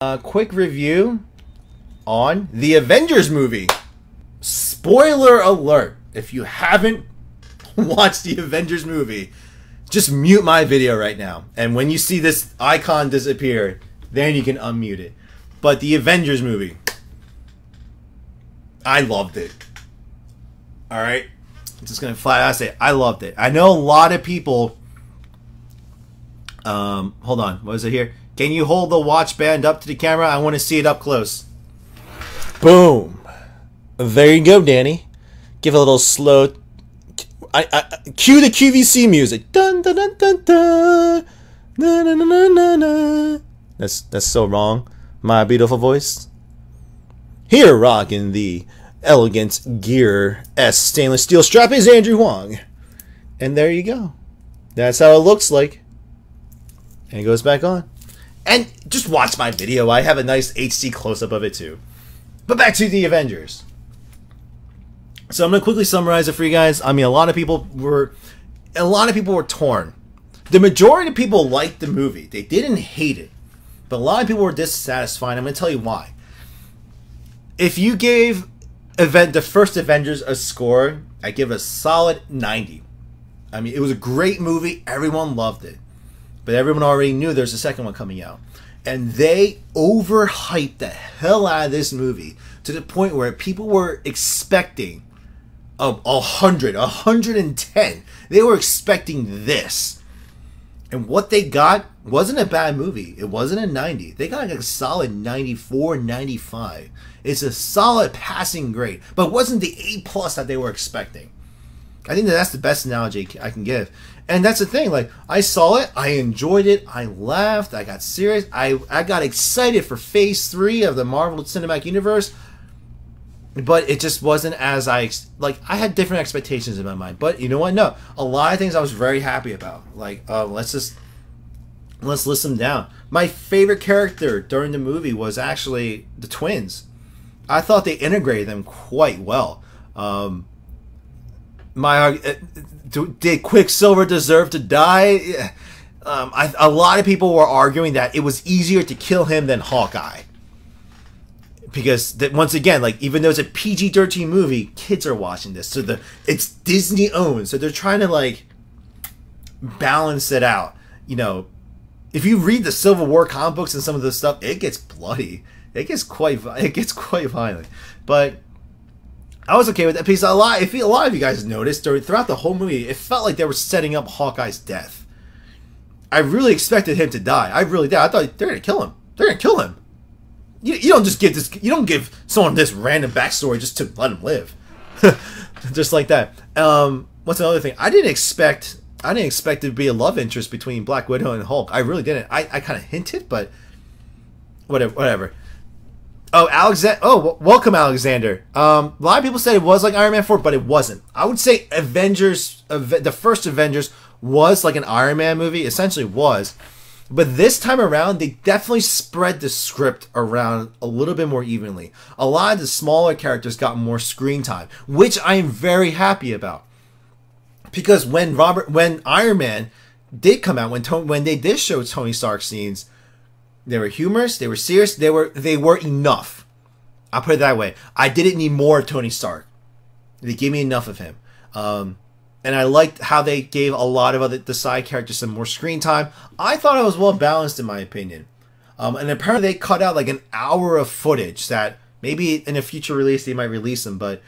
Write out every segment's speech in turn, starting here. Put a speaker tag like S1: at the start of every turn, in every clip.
S1: A quick review on the Avengers movie. Spoiler alert. If you haven't watched the Avengers movie, just mute my video right now. And when you see this icon disappear, then you can unmute it. But the Avengers movie, I loved it. Alright? I'm just going to flat out say, I loved it. I know a lot of people... hold on. What is it here? Can you hold the watch band up to the camera? I want to see it up close. Boom. There you go, Danny. Give a little slow... cue the QVC music. Dun dun dun dun dun. Na, na, na, na, na, na. That's so wrong. My beautiful voice. Here rocking the elegant Gear S stainless steel strap is Andrew Huang. And there you go. That's how it looks like. And it goes back on. And just watch my video. I have a nice HD close-up of it too. But back to the Avengers. So I'm going to quickly summarize it for you guys. I mean, a lot of people were torn. The majority of people liked the movie. They didn't hate it. But a lot of people were dissatisfied. I'm going to tell you why. If you gave the first Avengers a score, I give a solid 90. I mean, it was a great movie. Everyone loved it. But everyone already knew there's a second one coming out. And they overhyped the hell out of this movie to the point where people were expecting 100, 110. They were expecting this. And what they got wasn't a bad movie. It wasn't a 90. They got like a solid 94, 95. It's a solid passing grade. But it wasn't the A+ that they were expecting. I think that's the best analogy I can give. And that's the thing, like, I saw it, I enjoyed it, I laughed, I got serious, I got excited for Phase 3 of the Marvel Cinematic Universe, but it just wasn't as I had different expectations in my mind. But you know what? No, a lot of things I was very happy about. Like, let's list them down. My favorite character during the movie was actually the twins. I thought they integrated them quite well. Did Quicksilver deserve to die? A lot of people were arguing that it was easier to kill him than Hawkeye. Because, once again, like, even though it's a PG-13 movie, kids are watching this. So it's Disney-owned. So they're trying to, like, balance it out. You know, if you read the Civil War comic books and some of the stuff, it gets bloody. It gets quite violent. But... I was okay with that piece. A lot of you guys noticed throughout the whole movie, it felt like they were setting up Hawkeye's death. I really expected him to die. I really did. I thought they're gonna kill him. They're gonna kill him. You don't just give this. You don't give someone this random backstory just to let him live, just like that. What's another thing? I didn't expect there to be a love interest between Black Widow and Hulk. I really didn't. I kind of hinted, but whatever. Oh, Alexander! Oh, welcome, Alexander. A lot of people said it was like Iron Man 4, but it wasn't. I would say Avengers, the first Avengers, was like an Iron Man movie. Essentially, was. But this time around, they definitely spread the script around a little bit more evenly. A lot of the smaller characters got more screen time, which I am very happy about. Because when Iron Man did come out, when they did show Tony Stark scenes. They were humorous. They were serious. They were enough. I'll put it that way. I didn't need more of Tony Stark. They gave me enough of him. And I liked how they gave a lot of the side characters some more screen time. I thought it was well balanced in my opinion. And apparently they cut out like an hour of footage that maybe in a future release they might release them. But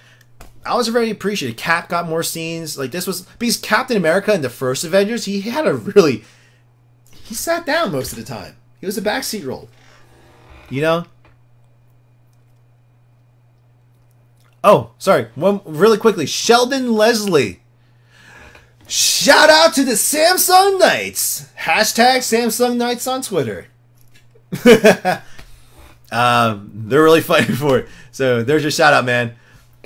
S1: I was very appreciative. Cap got more scenes. Like this was because Captain America in the first Avengers, he sat down most of the time. He was a backseat role. You know? Oh, sorry. One really quickly. Sheldon Leslie. Shout out to the Samsung Knights. Hashtag Samsung Knights on Twitter. They're really fighting for it. So there's your shout out, man.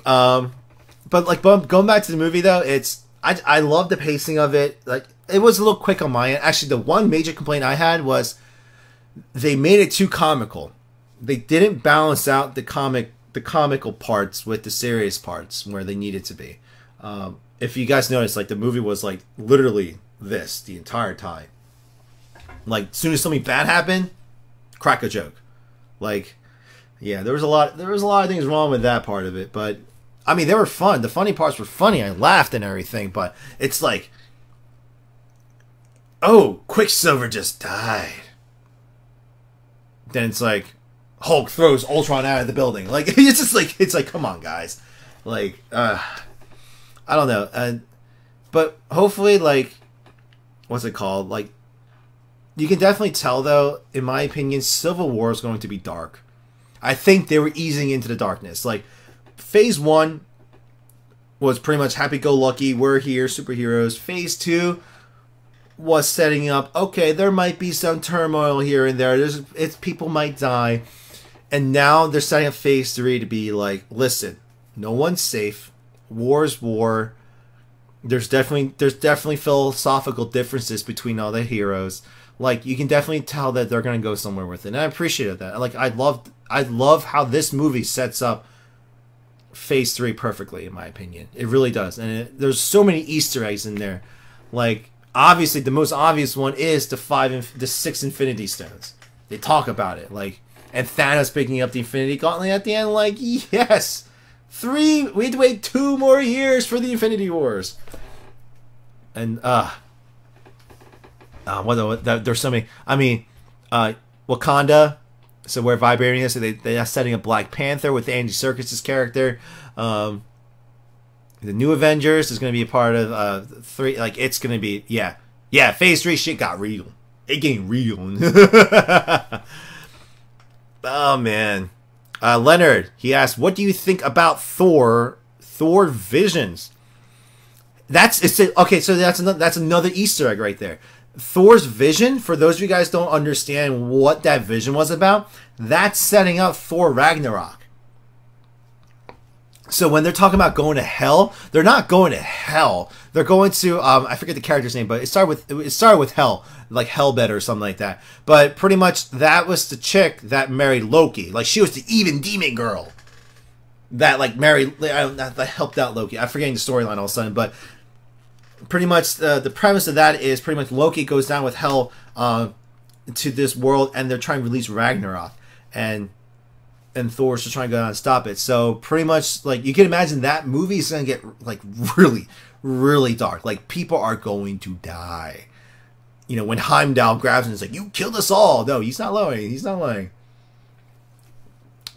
S1: But like going back to the movie though, I love the pacing of it. Like it was a little quick on my end. Actually, the one major complaint I had was they made it too comical. They didn't balance out the comical parts with the serious parts where they needed to be. If you guys notice, like the movie was like literally this the entire time. Like, as soon as something bad happened, crack a joke. Like, yeah, there was a lot of things wrong with that part of it, but I mean, they were fun. The funny parts were funny. I laughed and everything, but it's like, oh, Quicksilver just died. Then it's like, Hulk throws Ultron out of the building. Like, it's like, come on, guys. Like, I don't know. But hopefully, like, what's it called? Like, you can definitely tell, though, in my opinion, Civil War is going to be dark. I think they were easing into the darkness. Like, Phase 1 was pretty much happy-go-lucky, we're here, superheroes. Phase 2 was setting up, okay, there might be some turmoil here and there. People might die. And now they're setting up Phase 3 to be like, listen, no one's safe. War's war. There's definitely philosophical differences between all the heroes. Like, you can definitely tell that they're going to go somewhere with it. And I appreciated that. Like, I love how this movie sets up Phase 3 perfectly, in my opinion. It really does. And there's so many Easter eggs in there. Like, obviously, the most obvious one is the 6 Infinity Stones. They talk about it. Like, and Thanos picking up the Infinity Gauntlet at the end. Like, yes! We had to wait 2 more years for the Infinity Wars. And, there's so many. I mean, Wakanda. So we're vibrating this. So they are setting up Black Panther with Andy Serkis' character. The new Avengers is going to be a part of 3. Like, it's going to be, yeah. Phase 3 shit got real. It getting real. Oh man, Leonard. He asked, "What do you think about Thor Visions?" Okay. So that's another Easter egg right there. Thor's vision, for those of you guys don't understand what that vision was about, that's setting up Thor Ragnarok. So when they're talking about going to hell, they're not going to hell. They're going to I forget the character's name, but it started with hell, like Hellbed or something like that. But pretty much that was the chick that married Loki. Like, she was the even demon girl that like married that helped out Loki. I'm forgetting the storyline all of a sudden, but pretty much the premise of that is pretty much Loki goes down with hell to this world, and they're trying to release Ragnarok, and Thor's just trying to go down and stop it. So pretty much, like, you can imagine that movie is going to get like really, really dark. Like, people are going to die. You know, when Heimdall grabs him, it's like, you killed us all. No, he's not lying. He's not lying.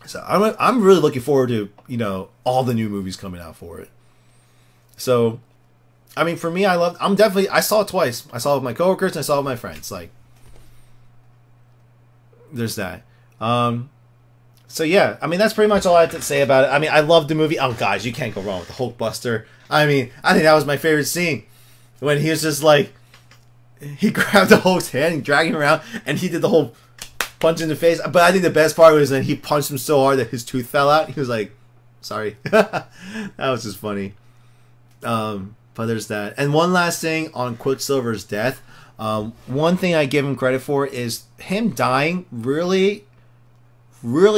S1: So I'm really looking forward to, you know, all the new movies coming out for it. So, I mean, for me, I saw it twice. I saw it with my coworkers and I saw it with my friends. Like, there's that. So yeah, I mean, that's pretty much all I have to say about it. I mean, I love the movie. Oh, guys, you can't go wrong with the Hulkbuster. I mean, I think that was my favorite scene. When he was just like, he grabbed the Hulk's hand and dragged him around, and he did the whole punch in the face. But I think the best part was that he punched him so hard that his tooth fell out. He was like, sorry. That was just funny. But there's that. And one last thing on Quicksilver's death. One thing I give him credit for is him dying really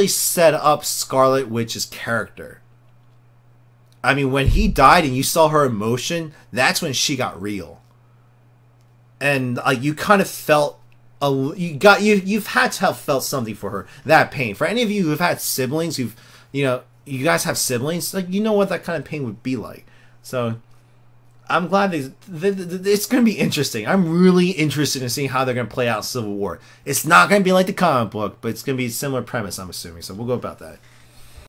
S1: set up Scarlet Witch's character. I mean, when he died and you saw her emotion, that's when she got real. And like, you kind of felt you've had to have felt something for her, that pain. For any of you who've had siblings, you guys have siblings, like, you know what that kind of pain would be like. So I'm glad it's going to be interesting. I'm really interested in seeing how they're going to play out Civil War. It's not going to be like the comic book, but it's going to be a similar premise, I'm assuming. So we'll go about that.